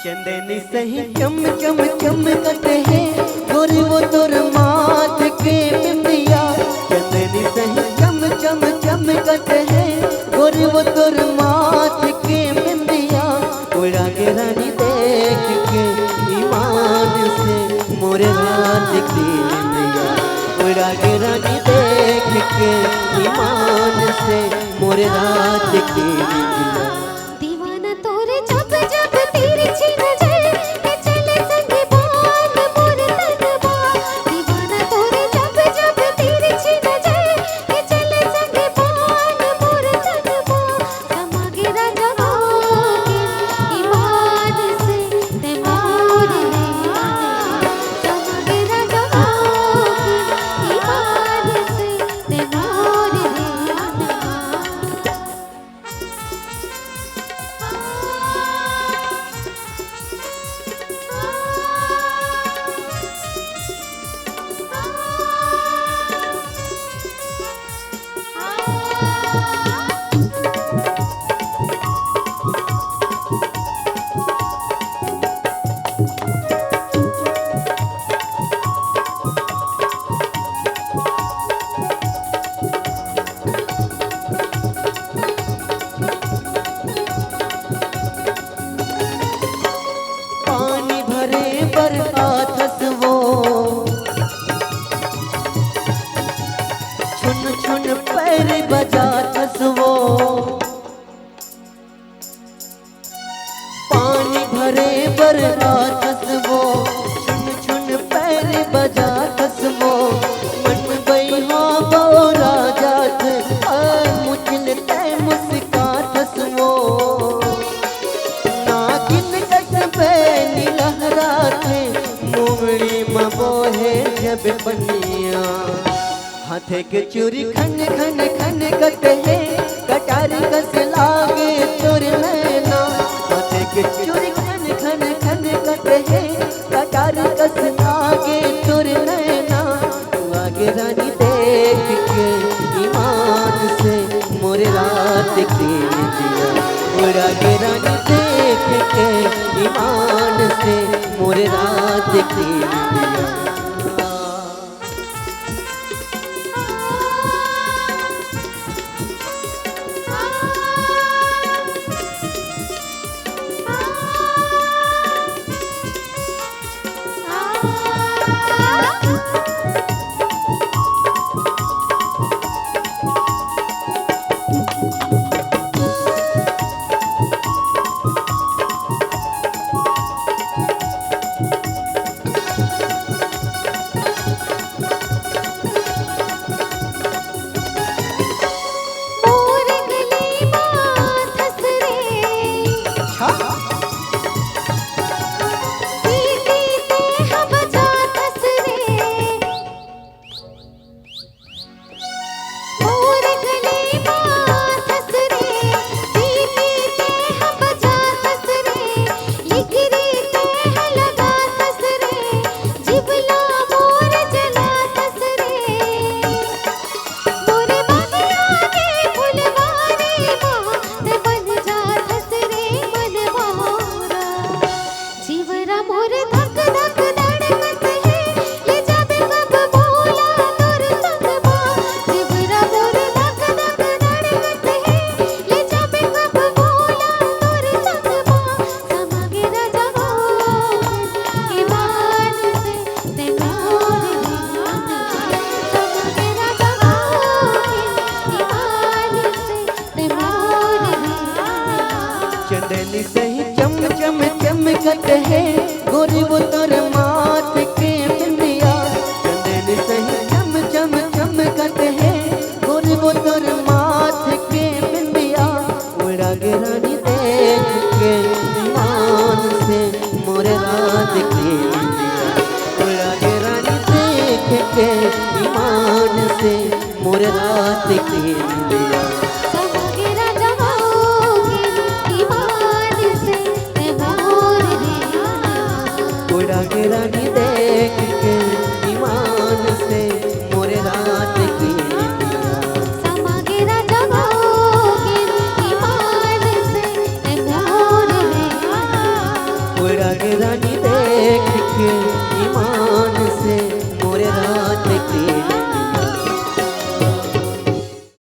चंदनी सही चम चम चमकते हैं गोरी वो तोर माथ के बिंदिया। चंदनी सही चम चम चमकते हैं गोरी वो तोर माथ के बिंदिया। उड़ा के रानी देख के ईमान से मोरे रात की निंदिया। उड़ा के रानी देख के ईमान से मोरे रात की निंदिया। दीवाना तोरे जब जब तेरी छीन जाए के चले संगे बाल मोर तनवा। दीवाना तोरे जब जब तेरी छीन जाए के चले संगे बाल मोर तनवा। समागे राजा होगे ईमान से ते मोर रे। समागे राजा होगे ईमान से ते मोर रे। पानी भरे पर आथस वो छुन छुन पैर बजाथस वो। पानी भरे पर आथस वो छुन छुन पैर बजाथस वो। मन बैहा बोरा जात मुझल तय मुस्काथस वो। नागिन कटबे नीलहरा थे मुंगड़ी मबोहे जब पनिया। हाथे के चूरी खन खन खन कटे है कटारी कस लागे तोर नैना। हाथे के चूरी खन खन खन कटे है कटारी कस लागे तोर नैना। तू आगे रानी देख के ईमान से मोरे रात की निंदिया। उड़ा के रानी देख के ईमान से मोरे रात की निंदिया। मोर गली माथस रे दीदी ते हम जाथस रे। मोर गली माथस रे दीदी ते हम जाथस रे। लिखरी ते लगाथस रे जिबला मोर जलाथस रे। मोरे बगिया के फुलवारी माँ ते बन जाथस रे मनवारा। जीवरा मोर धक धक धड़कत है ले जाबे कब भोला तोर संगवा। जीवरा मोर धक धक धड़कत है ले जाबे कब भोला तोर संगवा। समागे राजा होगे ईमान से ते मोर रे। समागे राजा होगे ईमान से ते मोर रे। चंदनी सही चम चम चमकते हैं गोरी वो तोर माथ के बिंदिया। चंदनी सही चम चम चमकते हैं गोरी वो तोर माथ के बिंदिया। उड़ा के रानी देख के ईमान से मोरे रात की निंदिया। उड़ा के रानी देख के ईमान से मोरे रात की निंदिया। समागे राजा होगे ईमान से ते मोर रे। उड़ा के रानी देख के ईमान से मोरे रात की निंदिया। समागे राजा होगे ईमान से ते मोर रे। उड़ा रानी देख के ईमान